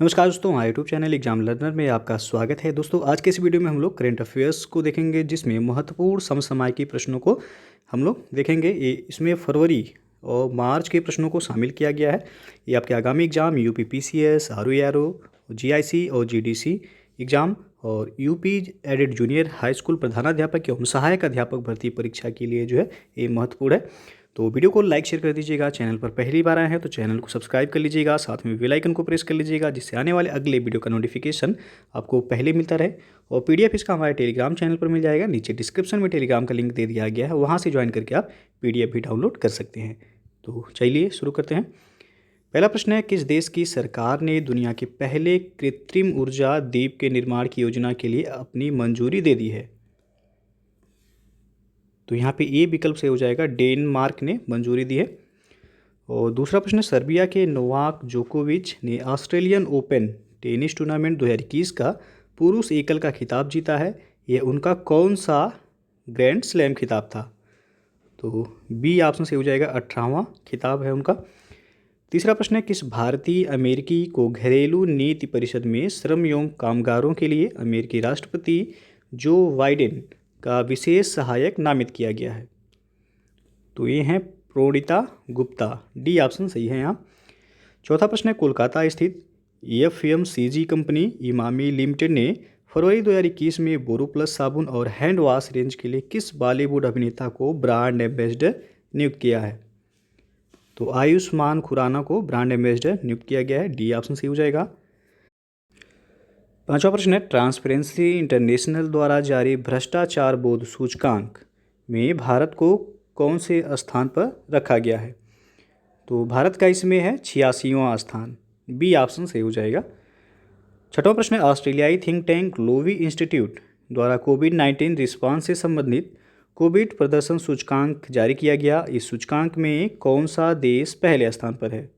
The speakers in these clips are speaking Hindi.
नमस्कार दोस्तों, हमारे यूट्यूब चैनल एग्जाम लर्नर में आपका स्वागत है। दोस्तों, आज के इस वीडियो में हम लोग करंट अफेयर्स को देखेंगे, जिसमें महत्वपूर्ण समसामयिकी प्रश्नों को हम लोग देखेंगे। इसमें फरवरी और मार्च के प्रश्नों को शामिल किया गया है। ये आपके आगामी exam UP PCS, RO, GIC और जीडीसी एग्जाम और UP aided junior high school प्रधानाध्यापक एवं सहायक अध्यापक भर्ती परीक्षा के लिए जो है ये महत्वपूर्ण है। तो वीडियो को लाइक शेयर कर दीजिएगा। चैनल पर पहली बार आए हैं तो चैनल को सब्सक्राइब कर लीजिएगा, साथ में बेल आइकन को प्रेस कर लीजिएगा, जिससे आने वाले अगले वीडियो का नोटिफिकेशन आपको पहले मिलता रहे। और पीडीएफ इसका हमारे टेलीग्राम चैनल पर मिल जाएगा। नीचे डिस्क्रिप्शन में टेलीग्राम का लिंक दे दिया गया है, वहाँ से ज्वाइन करके आप पीडीएफ भी डाउनलोड कर सकते हैं। तो चलिए शुरू करते हैं। पहला प्रश्न है, किस देश की सरकार ने दुनिया के पहले कृत्रिम ऊर्जा द्वीप के निर्माण की योजना के लिए अपनी मंजूरी दे दी है? तो यहाँ पे ए विकल्प से हो जाएगा, डेनमार्क ने मंजूरी दी है। और दूसरा प्रश्न, सर्बिया के नोवाक जोकोविच ने ऑस्ट्रेलियन ओपन टेनिस टूर्नामेंट 2021 का पुरुष एकल का खिताब जीता है। यह उनका कौन सा ग्रैंड स्लैम खिताब था? तो बी ऑप्शन से हो जाएगा, 18वां खिताब है उनका। तीसरा प्रश्न है, किस भारतीय अमेरिकी को घरेलू नीति परिषद में श्रम एवं कामगारों के लिए अमेरिकी राष्ट्रपति जो बाइडेन का विशेष सहायक नामित किया गया है? तो ये हैं प्रोणिता गुप्ता। डी ऑप्शन सही है यहाँ। चौथा प्रश्न है, कोलकाता स्थित एफएमसीजी कंपनी इमामी लिमिटेड ने फरवरी 2021 में बोरोप्लस साबुन और हैंड वॉश रेंज के लिए किस बॉलीवुड अभिनेता को ब्रांड एम्बेसडर नियुक्त किया है? तो आयुष्मान खुराना को ब्रांड एम्बेसडर नियुक्त किया गया है। डी ऑप्शन सही हो जाएगा। पांचवा प्रश्न है, ट्रांसपेरेंसी इंटरनेशनल द्वारा जारी भ्रष्टाचार बोध सूचकांक में भारत को कौन से स्थान पर रखा गया है? तो भारत का इसमें है 86वां स्थान। बी ऑप्शन सही हो जाएगा। छठवां प्रश्न है, ऑस्ट्रेलियाई थिंक टैंक लोवी इंस्टीट्यूट द्वारा कोविड-19 रिस्पांस से संबंधित कोविड प्रदर्शन सूचकांक जारी किया गया। इस सूचकांक में कौन सा देश पहले स्थान पर है?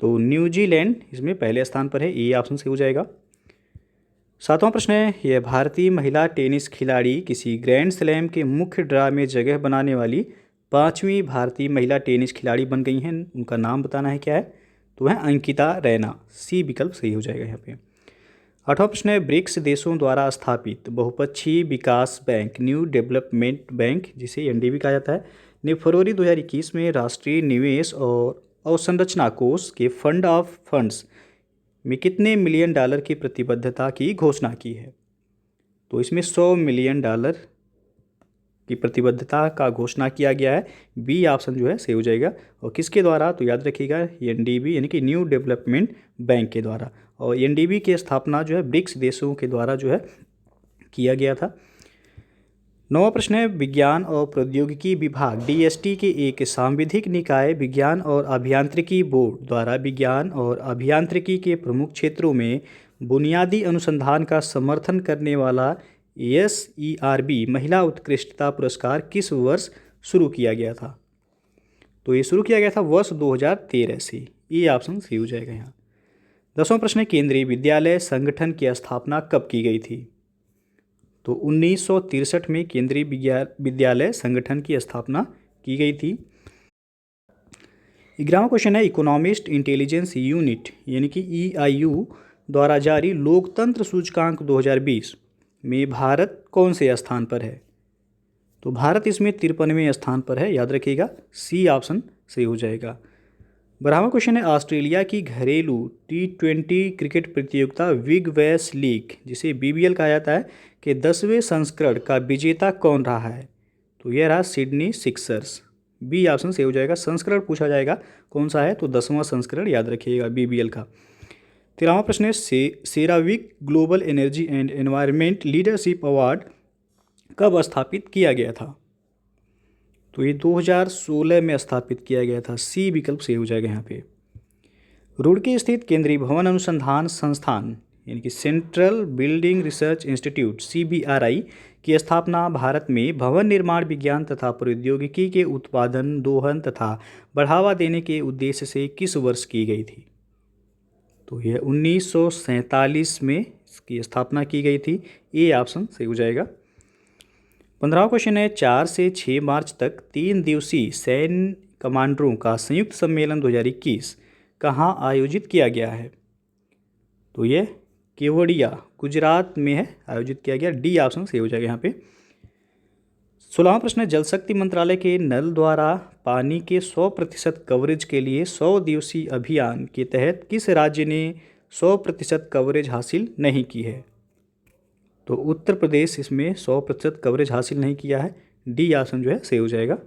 तो न्यूजीलैंड इसमें पहले स्थान पर है। ए ऑप्शन सही हो जाएगा। सातवां प्रश्न है, यह भारतीय महिला टेनिस खिलाड़ी किसी ग्रैंड स्लैम के मुख्य ड्रा में जगह बनाने वाली 5वीं भारतीय महिला टेनिस खिलाड़ी बन गई हैं। उनका नाम बताना है, क्या है? तो है अंकिता रैना। सी विकल्प सही हो जाएगा यहाँ पे। आठवां प्रश्न है, ब्रिक्स देशों द्वारा स्थापित बहुपक्षीय विकास बैंक न्यू डेवलपमेंट बैंक, जिसे एनडीबी कहा जाता है, ने फरवरी 2021 में राष्ट्रीय निवेश और अवसंरचना कोष के फंड ऑफ फंड्स में कितने मिलियन डॉलर की प्रतिबद्धता की घोषणा की है? तो इसमें 100 मिलियन डॉलर की प्रतिबद्धता का घोषणा किया गया है। बी ऑप्शन जो है सही हो जाएगा। और किसके द्वारा? तो याद रखिएगा, एनडीबी यानी कि न्यू डेवलपमेंट बैंक के द्वारा। और एनडीबी की स्थापना जो है ब्रिक्स देशों के द्वारा जो है किया गया था। नौवां प्रश्न है, विज्ञान और प्रौद्योगिकी विभाग डीएसटी के एक सांविधिक निकाय विज्ञान और अभियांत्रिकी बोर्ड द्वारा विज्ञान और अभियांत्रिकी के प्रमुख क्षेत्रों में बुनियादी अनुसंधान का समर्थन करने वाला एसईआरबी महिला उत्कृष्टता पुरस्कार किस वर्ष शुरू किया गया था? तो ये शुरू किया गया था वर्ष 2013 से। ये ऑप्शन सही हो जाएगा यहाँ। 10वां प्रश्न है, केंद्रीय विद्यालय संगठन की स्थापना कब की गई थी? तो 1963 में केंद्रीय विद्यालय संगठन की स्थापना की गई थी। 11वां क्वेश्चन है, इकोनॉमिस्ट इंटेलिजेंस यूनिट यानी कि ईआईयू द्वारा जारी लोकतंत्र सूचकांक 2020 में भारत कौन से स्थान पर है? तो भारत इसमें 53वें स्थान पर है। याद रखिएगा, सी ऑप्शन सही हो जाएगा। 12वां क्वेश्चन है, ऑस्ट्रेलिया की घरेलू T20 क्रिकेट प्रतियोगिता बिग बैश लीग, जिसे बीबीएल कहा जाता है, के 10वें संस्करण का विजेता कौन रहा है? तो यह रहा सिडनी सिक्सर्स। बी ऑप्शन सही हो जाएगा। संस्करण पूछा जाएगा कौन सा है, तो 10वां संस्करण याद रखिएगा बीबीएल का। 13वां प्रश्न है, CERAWeek global energy and environment leadership award कब स्थापित किया गया था? तो ये 2016 में स्थापित किया गया था। सी विकल्प सही हो जाएगा यहाँ पे। रुड़की स्थित केंद्रीय भवन अनुसंधान संस्थान यानी कि central building research institute CBRI की स्थापना भारत में भवन निर्माण विज्ञान तथा प्रौद्योगिकी के उत्पादन, दोहन तथा बढ़ावा देने के उद्देश्य से किस वर्ष की गई थी? तो यह 1947 में इसकी स्थापना की गई थी। ए ऑप्शन सही हो जाएगा। 15वां क्वेश्चन है, 4 से 6 मार्च तक 3 दिवसीय सैन्य कमांडरों का संयुक्त सम्मेलन 2021 कहाँ आयोजित किया गया है? तो ये केवड़िया गुजरात में है, आयोजित किया गया। डी ऑप्शन सही हो जाएगा यहाँ पे। 16वां प्रश्न है, जल शक्ति मंत्रालय के नल द्वारा पानी के 100% कवरेज के लिए 100 दिवसीय अभियान के तहत किस राज्य ने 100% कवरेज हासिल नहीं की है? तो उत्तर प्रदेश इसमें 100% कवरेज हासिल नहीं किया है। डी ऑप्शन जो है सही हो जाएगा।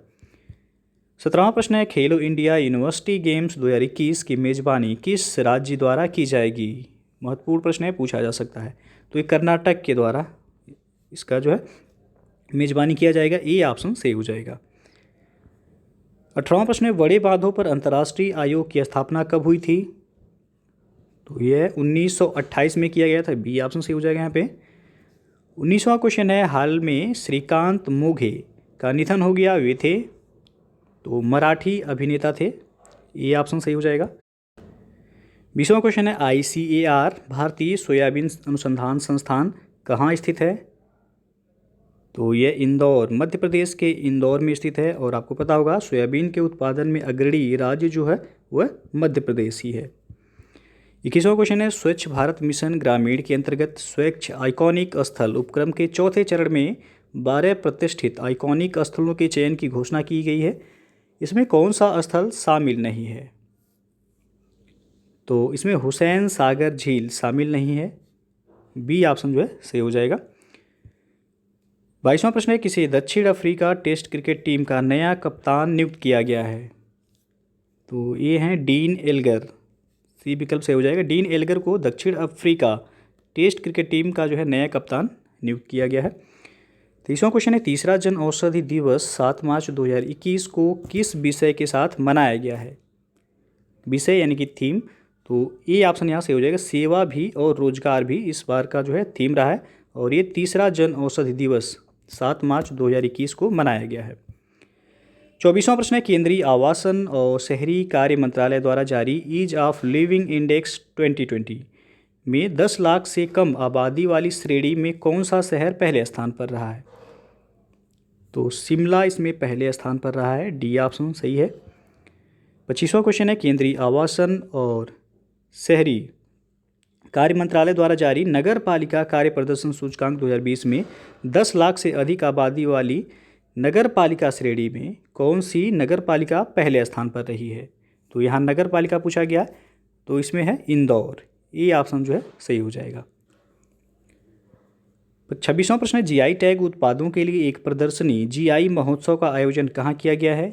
17वां प्रश्न है, खेलो इंडिया यूनिवर्सिटी गेम्स 2021 की मेज़बानी किस राज्य द्वारा की जाएगी? महत्वपूर्ण प्रश्न है, पूछा जा सकता है। तो ये कर्नाटक के द्वारा इसका जो है मेज़बानी किया जाएगा। ए ऑप्शन सही हो जाएगा। 18वां प्रश्न है, बड़े बांधों पर अंतर्राष्ट्रीय आयोग की स्थापना कब हुई थी? तो यह 1928 में किया गया था। बी ऑप्शन सही हो जाएगा यहाँ पे। 19वां क्वेश्चन है, हाल में श्रीकांत मोघे का निधन हो गया, वे थे? तो मराठी अभिनेता थे। ए ऑप्शन सही हो जाएगा। 20वां क्वेश्चन है, ICAR भारतीय सोयाबीन अनुसंधान संस्थान कहाँ स्थित है? तो यह इंदौर, मध्य प्रदेश के इंदौर में स्थित है। और आपको पता होगा सोयाबीन के उत्पादन में अग्रणी राज्य जो है वह मध्य प्रदेश ही है। 21वां क्वेश्चन है, स्वच्छ भारत मिशन ग्रामीण के अंतर्गत स्वच्छ आइकॉनिक स्थल उपक्रम के चौथे चरण में 12 प्रतिष्ठित आइकॉनिक स्थलों के चयन की घोषणा की गई है। इसमें कौन सा स्थल शामिल नहीं है? तो इसमें हुसैन सागर झील शामिल नहीं है। बी ऑप्शन जो है सही हो जाएगा। 22वां प्रश्न है, किसी दक्षिण अफ्रीका टेस्ट क्रिकेट टीम का नया कप्तान नियुक्त किया गया है? तो ये हैं डीन एल्गर। सी विकल्प सही हो जाएगा। डीन एल्गर को दक्षिण अफ्रीका टेस्ट क्रिकेट टीम का जो है नया कप्तान नियुक्त किया गया है। 23वां क्वेश्चन है, तीसरा जन औषधि दिवस 7 मार्च 2021 को किस विषय के साथ मनाया गया है? विषय यानी कि थीम। तो ये ऑप्शन यहाँ सही हो जाएगा। सेवा भी और रोजगार भी इस बार का जो है थीम रहा है। और ये तीसरा जन औषधि दिवस 7 मार्च 2021 को मनाया गया है। 24वां प्रश्न है, केंद्रीय आवासन और शहरी कार्य मंत्रालय द्वारा जारी ईज ऑफ लिविंग इंडेक्स 2020 में 10 लाख से कम आबादी वाली श्रेणी में कौन सा शहर पहले स्थान पर रहा है? तो शिमला इसमें पहले स्थान पर रहा है। डी ऑप्शन सही है। 25वां क्वेश्चन है, केंद्रीय आवासन और शहरी कार्य मंत्रालय द्वारा जारी नगर पालिका कार्य प्रदर्शन सूचकांक 2020 में 10 लाख से अधिक आबादी वाली नगर पालिका श्रेणी में कौन सी नगर पालिका पहले स्थान पर रही है? तो यहाँ नगर पालिका पूछा गया, तो इसमें है इंदौर। ये ऑप्शन जो है सही हो जाएगा। 26वां प्रश्न है, जीआई टैग उत्पादों के लिए एक प्रदर्शनी जीआई महोत्सव का आयोजन कहाँ किया गया है?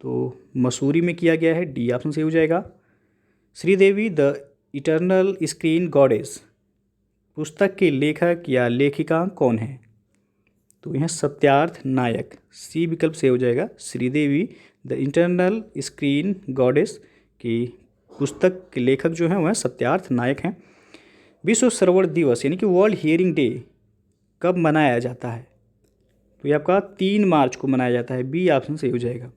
तो मसूरी में किया गया है। डी ऑप्शन सही हो जाएगा। Sridevi the eternal screen goddess पुस्तक के लेखक या लेखिका कौन है? तो यह सत्यार्थ नायक। सी विकल्प से हो जाएगा। Sridevi the internal screen goddess की पुस्तक के लेखक जो हैं वह सत्यार्थ नायक हैं। विश्व श्रवण दिवस यानी कि वर्ल्ड हियरिंग डे कब मनाया जाता है? तो ये आपका 3 मार्च को मनाया जाता है। बी ऑप्शन सही हो जाएगा।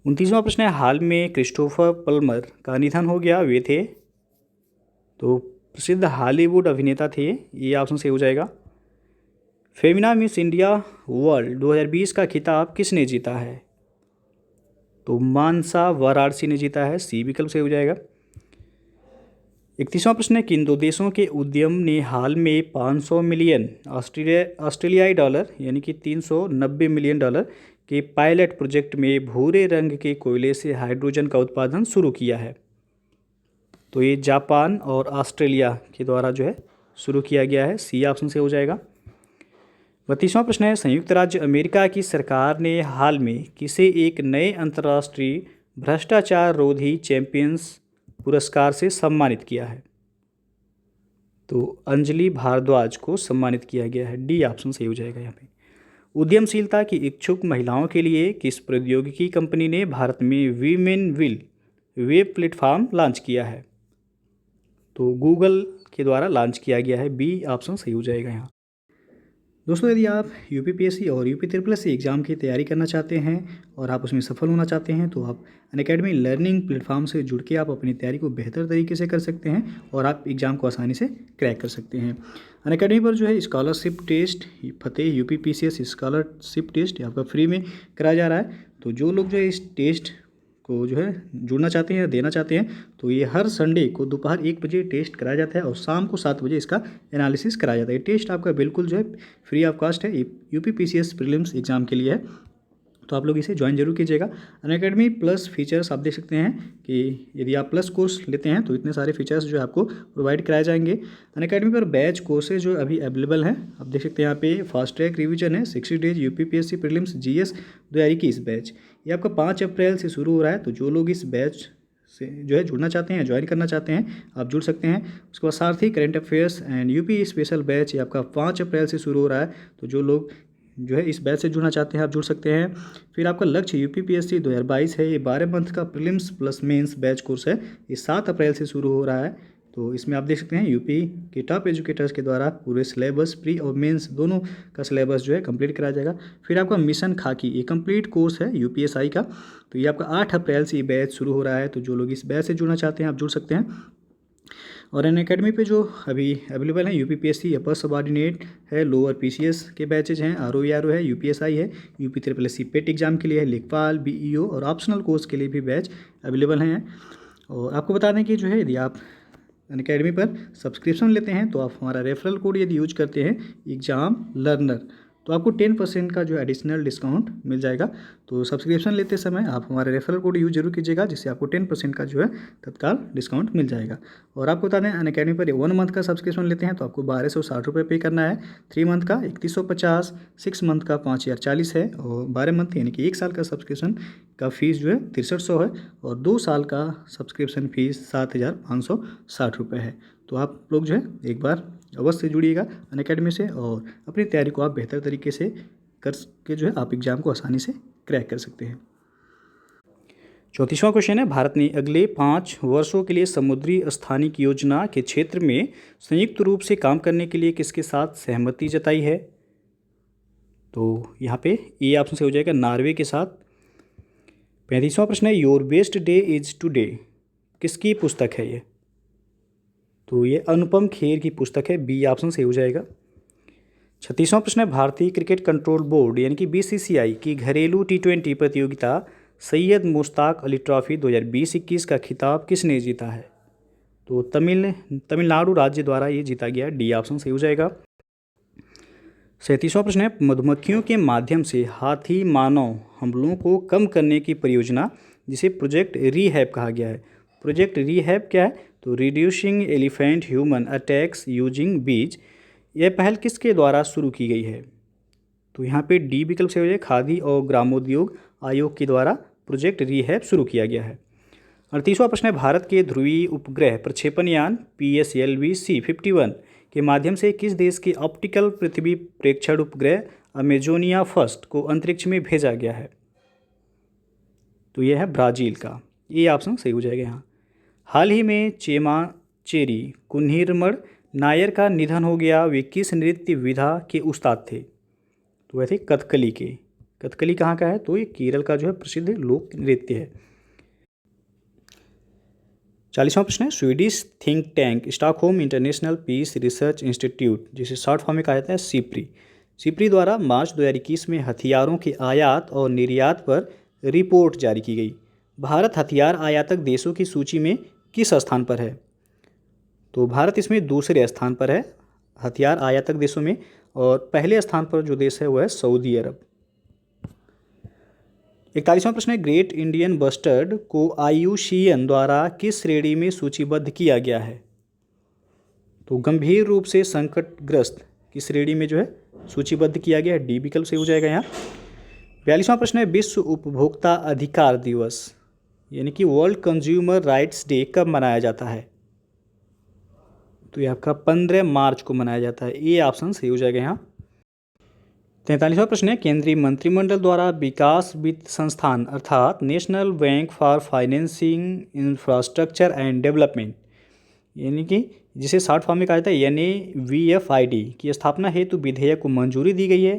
29वां प्रश्न है, हाल में क्रिस्टोफर प्लमर का निधन हो गया, वे थे? तो प्रसिद्ध हॉलीवुड अभिनेता थे। ये ऑप्शन सही हो जाएगा। फेमिना मिस इंडिया वर्ल्ड 2020 का खिताब किसने जीता है? तो मानसा वाराणसी ने जीता है। सी विकल्प सही हो जाएगा। 31वां प्रश्न है, किन 2 देशों के उद्यम ने हाल में 500 मिलियन ऑस्ट्रेलियाई डॉलर यानी कि 390 मिलियन डॉलर के पायलट प्रोजेक्ट में भूरे रंग के कोयले से हाइड्रोजन का उत्पादन शुरू किया है? तो ये जापान और ऑस्ट्रेलिया के द्वारा जो है शुरू किया गया है। सी ऑप्शन से हो जाएगा। 32वां प्रश्न है, संयुक्त राज्य अमेरिका की सरकार ने हाल में किसे एक नए अंतर्राष्ट्रीय भ्रष्टाचार रोधी चैंपियंस पुरस्कार से सम्मानित किया है? तो अंजलि भारद्वाज को सम्मानित किया गया है। डी ऑप्शन सही हो जाएगा यहाँ पे। उद्यमशीलता की इच्छुक महिलाओं के लिए किस प्रौद्योगिकी कंपनी ने भारत में women will web platform launch किया है? तो गूगल के द्वारा लॉन्च किया गया है। बी ऑप्शन सही हो जाएगा यहाँ। दोस्तों, यदि आप यूपीपीएससी और यूपी ट्रिपल एग्ज़ाम की तैयारी करना चाहते हैं और आप उसमें सफल होना चाहते हैं तो आप अनअकैडमी लर्निंग प्लेटफॉर्म से जुड़ के आप अपनी तैयारी को बेहतर तरीके से कर सकते हैं और आप एग्ज़ाम को आसानी से क्रैक कर सकते हैं। अनअकैडमी पर जो है स्कॉलरशिप टेस्ट, फतेह यूपीपीसीएस स्कॉलरशिप टेस्ट आपका फ्री में कराया जा रहा है। तो जो लोग जो है इस टेस्ट को जो है जुड़ना चाहते हैं या देना चाहते हैं तो ये हर संडे को दोपहर 1 बजे टेस्ट कराया जाता है और शाम को 7 बजे इसका एनालिसिस कराया जाता है। ये टेस्ट आपका बिल्कुल जो है फ्री ऑफ कॉस्ट है, UPPCS प्रीलिम्स एग्ज़ाम के लिए है, तो आप लोग इसे ज्वाइन जरूर कीजिएगा। अनअकैडमी प्लस फीचर्स आप देख सकते हैं कि यदि आप प्लस कोर्स लेते हैं तो इतने सारे फीचर्स जो है आपको प्रोवाइड कराए जाएंगे। अनअकैडमी पर बैच कोर्सेज जो अभी अवेलेबल हैं, आप देख सकते हैं यहाँ पे फास्ट ट्रैक रिवीजन है, 60 days UPPSC prelims GS 2021 batch, ये आपका 5 अप्रैल से शुरू हो रहा है। तो जो लोग इस बैच से जो है जुड़ना चाहते हैं, ज्वाइन करना चाहते हैं, आप जुड़ सकते हैं। उसके बाद सारथी current affairs and UP special batch, ये आपका 5 अप्रैल से शुरू हो रहा है। तो जो लोग जो है इस बैच से जुड़ना चाहते हैं आप जुड़ सकते हैं। फिर आपका लक्ष्य UPPSC 2022 है, ये 12 मंथ का prelims plus mains batch course है, ये 7 अप्रैल से शुरू हो रहा है। तो इसमें आप देख सकते हैं यूपी के टॉप एजुकेटर्स के द्वारा पूरे सिलेबस प्री और मेंस दोनों का सिलेबस जो है कंप्लीट कराया जाएगा। फिर आपका मिशन खाकी, ये कंप्लीट कोर्स है UPSI का, तो ये आपका 8 अप्रैल से ये बैच शुरू हो रहा है। तो जो लोग इस बैच से जुड़ना चाहते हैं आप जुड़ सकते हैं। और अनअकैडमी पे जो अभी अवेलेबल है UPPSC अपर सबऑर्डिनेट है, लोअर PCS के बैचेज हैं, ROE है, UPSI है, UP पेट एग्जाम के लिए है, लेखपाल BEO और ऑप्शनल कोर्स के लिए भी बैच अवेलेबल हैं। और आपको बता दें कि जो है यदि आप अनअकैडमी पर सब्सक्रिप्शन लेते हैं तो आप हमारा रेफरल कोड यदि यूज करते हैं एग्जाम लर्नर तो आपको 10% का जो एडिशनल डिस्काउंट मिल जाएगा। तो सब्सक्रिप्शन लेते समय आप हमारे रेफरल कोड यूज जरूर कीजिएगा, जिससे आपको 10% का जो है तत्काल डिस्काउंट मिल जाएगा। और आपको बता दें अनअकैडमी पर 1 मंथ का सब्सक्रिप्शन लेते हैं तो आपको 1260 रुपये पे करना है, 3 मंथ का 3150, 6 मंथ का 5040 है और 12 मंथ यानी कि 1 साल का सब्सक्रिप्शन का फीस जो है 6300 है और 2 साल का सब्सक्रिप्शन फीस 7560 रुपये है। तो आप लोग जो है एक बार अवश्य जुड़िएगा अनअकैडमी से और अपनी तैयारी को आप बेहतर तरीके से करके जो है आप एग्ज़ाम को आसानी से क्रैक कर सकते हैं। 34वां क्वेश्चन है, भारत ने अगले 5 वर्षों के लिए समुद्री स्थानिक योजना के क्षेत्र में संयुक्त रूप से काम करने के लिए किसके साथ सहमति जताई है? तो यहाँ पे ए ऑप्शन से हो जाएगा नॉर्वे के साथ। 35वां प्रश्न है, your best day is today किसकी पुस्तक है ये? तो ये अनुपम खेर की पुस्तक है, बी ऑप्शन से हो जाएगा। 36वां प्रश्न है, भारतीय क्रिकेट कंट्रोल बोर्ड यानी कि BCCI की घरेलू T20 प्रतियोगिता सैयद मुश्ताक अली ट्रॉफी 2020-21 का खिताब किसने जीता है? तो तमिलनाडु राज्य द्वारा ये जीता गया, डी ऑप्शन से हो जाएगा। 37वां प्रश्न है, मधुमक्खियों के माध्यम से हाथी मानव हमलों को कम करने की परियोजना जिसे प्रोजेक्ट रीहैब कहा गया है, प्रोजेक्ट रीहैब क्या है? तो reducing elephant human attacks using बीज, यह पहल किसके द्वारा शुरू की गई है? तो यहाँ पे डी विकल्प से हो जाए, खादी और ग्रामोद्योग आयोग के द्वारा प्रोजेक्ट रीहैब शुरू किया गया है। 38वां प्रश्न है, भारत के ध्रुवीय उपग्रह प्रक्षेपण यान PSLV-C51 के माध्यम से किस देश के ऑप्टिकल पृथ्वी प्रेक्षण उपग्रह अमेजोनिया फर्स्ट को अंतरिक्ष में भेजा गया है? तो यह है ब्राज़ील का, ये ऑप्शन सही हो जाएगा यहाँ। हाल ही में चेमाचेरी कुन्हीरमण नायर का निधन हो गया, वे किस नृत्य विधा के उस्ताद थे? तो वह थे कथकली के। कथकली कहाँ का है? तो ये केरल का जो है प्रसिद्ध लोक नृत्य है। 40वां प्रश्न है, Swedish think tank Stockholm international peace research institute जिसे शॉर्ट फॉर्म में कहा जाता है सिप्री द्वारा मार्च 2021 में हथियारों के आयात और निर्यात पर रिपोर्ट जारी की गई। भारत हथियार आयातक देशों की सूची में किस स्थान पर है? तो भारत इसमें दूसरे स्थान पर है हथियार आयातक देशों में, और पहले स्थान पर जो देश है वह है सऊदी अरब। 41वां प्रश्न है, ग्रेट इंडियन बस्टर्ड को IUCN द्वारा किस श्रेणी में सूचीबद्ध किया गया है? तो गंभीर रूप से संकटग्रस्त की श्रेणी में जो है सूचीबद्ध किया गया है, डी विकल्प से हो जाएगा यहाँ। 42वां प्रश्न है, विश्व उपभोक्ता अधिकार दिवस यानी कि वर्ल्ड कंज्यूमर राइट्स डे कब मनाया जाता है? तो ये आपका 15 मार्च को मनाया जाता है, ये ऑप्शन सही हो जाएगा यहाँ। 43वां प्रश्न है, केंद्रीय मंत्रिमंडल द्वारा विकास वित्त संस्थान अर्थात national bank for financing infrastructure and development यानी कि जिसे शॉर्ट फॉर्म में कहा जाता है NAVFID की स्थापना हेतु विधेयक को मंजूरी दी गई है।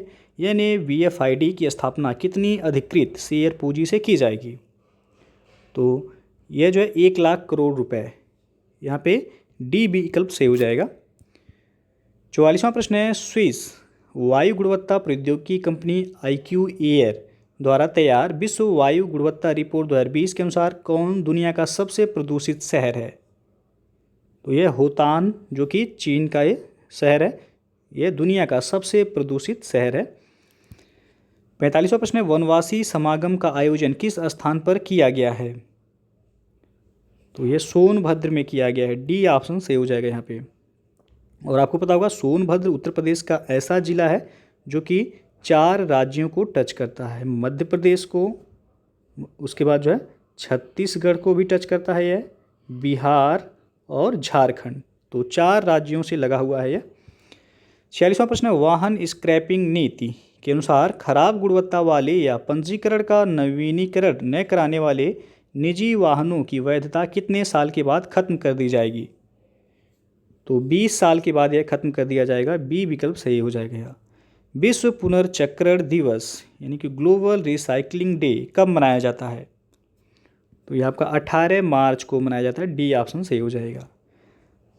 NAVFID की स्थापना कितनी अधिकृत शेयर पूंजी से की जाएगी? तो यह जो है 1 लाख करोड़ रुपए, यहाँ पे डी विकल्प से हो जाएगा। 44वां प्रश्न है, स्विस वायु गुणवत्ता प्रौद्योगिकी कंपनी IQ एयर द्वारा तैयार विश्व वायु गुणवत्ता रिपोर्ट 2020 के अनुसार कौन दुनिया का सबसे प्रदूषित शहर है? तो ये होतान जो कि चीन का ये शहर है, ये दुनिया का सबसे प्रदूषित शहर है। 45वां प्रश्न है, वनवासी समागम का आयोजन किस स्थान पर किया गया है? तो ये सोनभद्र में किया गया है। डी ऑप्शन सही हो जाएगा यहाँ पे। और आपको पता होगा सोनभद्र उत्तर प्रदेश का ऐसा जिला है जो कि 4 राज्यों को टच करता है। मध्य प्रदेश को, उसके बाद जो है छत्तीसगढ़ को भी टच करता है यह, बिहार और झारखंड, तो 4 राज्यों से लगा हुआ है यह। 46वां प्रश्न है, वाहन स्क्रैपिंग नीति के अनुसार खराब गुणवत्ता वाले या पंजीकरण का नवीनीकरण न कराने वाले निजी वाहनों की वैधता कितने साल के बाद खत्म कर दी जाएगी? तो 20 साल के बाद यह खत्म कर दिया जाएगा। बी विकल्प सही हो जाएगा यहाँ। विश्व पुनर्चक्रण दिवस यानी कि ग्लोबल रिसाइकलिंग डे कब मनाया जाता है? तो यह आपका 18 मार्च को मनाया जाता है। डी ऑप्शन सही हो जाएगा।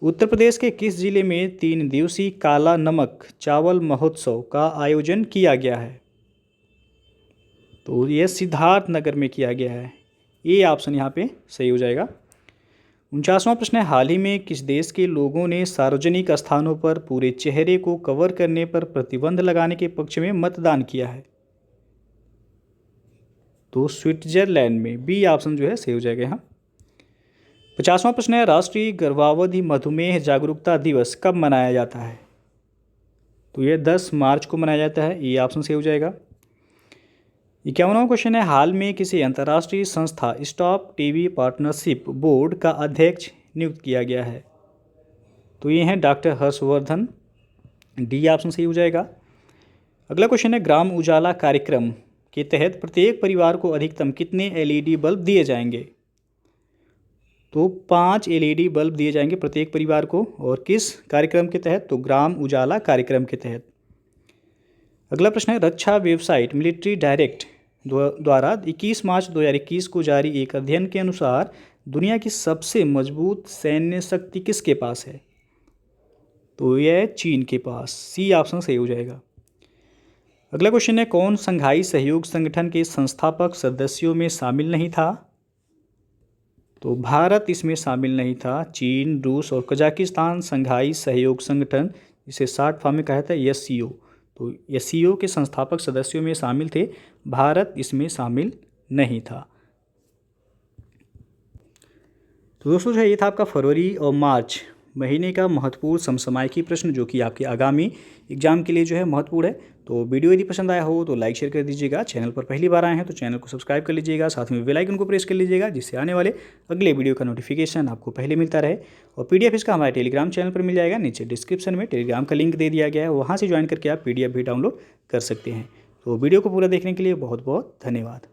उत्तर प्रदेश के किस जिले में 3 दिवसीय काला नमक चावल महोत्सव का आयोजन किया गया है? तो यह सिद्धार्थनगर में किया गया है। ए ऑप्शन यहाँ पे सही हो जाएगा। 49वां प्रश्न है, हाल ही में किस देश के लोगों ने सार्वजनिक स्थानों पर पूरे चेहरे को कवर करने पर प्रतिबंध लगाने के पक्ष में मतदान किया है? तो स्विट्जरलैंड में। बी ऑप्शन जो है सही हो जाएगा यहाँ। 50वां प्रश्न है, राष्ट्रीय गर्भावधि मधुमेह जागरूकता दिवस कब मनाया जाता है? तो यह 10 मार्च को मनाया जाता है। ये ऑप्शन सही हो जाएगा। 51वां क्वेश्चन है, हाल में किसी अंतर्राष्ट्रीय संस्था स्टॉप टीबी पार्टनरशिप बोर्ड का अध्यक्ष नियुक्त किया गया है? तो ये हैं डॉक्टर हर्षवर्धन। डी ऑप्शन सही हो जाएगा। अगला क्वेश्चन है, ग्राम उजाला कार्यक्रम के तहत प्रत्येक परिवार को अधिकतम कितने एलईडी बल्ब दिए जाएंगे? तो 5 एलईडी बल्ब दिए जाएंगे प्रत्येक परिवार को। और किस कार्यक्रम के तहत? तो ग्राम उजाला कार्यक्रम के तहत। अगला प्रश्न है, रक्षा वेबसाइट मिलिट्री डायरेक्ट द्वारा 21 मार्च 2021 को जारी एक अध्ययन के अनुसार दुनिया की सबसे मजबूत सैन्य शक्ति किसके पास है? तो यह चीन के पास। सी ऑप्शन सही हो जाएगा। अगला क्वेश्चन है, कौन संघाई सहयोग संगठन के संस्थापक सदस्यों में शामिल नहीं था? तो भारत इसमें शामिल नहीं था। चीन, रूस और कजाकिस्तान संघाई सहयोग संगठन, इसे शॉर्ट फॉर्म में कहा जाता है एससीओ, तो एससीओ के संस्थापक सदस्यों में शामिल थे। भारत इसमें शामिल नहीं था। तो दोस्तों जो है ये था आपका फरवरी और मार्च महीने का महत्वपूर्ण समसामयिकी प्रश्न जो कि आपके आगामी एग्जाम के लिए जो है महत्वपूर्ण है। तो वीडियो यदि पसंद आया हो तो लाइक शेयर कर दीजिएगा। चैनल पर पहली बार आए हैं तो चैनल को सब्सक्राइब कर लीजिएगा, साथ में बेल आइकन को प्रेस कर लीजिएगा जिससे आने वाले अगले वीडियो का नोटिफिकेशन आपको पहले मिलता रहे। और पीडीएफ इसका हमारे टेलीग्राम चैनल पर मिल जाएगा। नीचे डिस्क्रिप्शन में टेलीग्राम का लिंक दे दिया गया है, वहाँ से ज्वाइन करके आप पीडीएफ भी डाउनलोड कर सकते हैं। तो वीडियो को पूरा देखने के लिए बहुत बहुत धन्यवाद।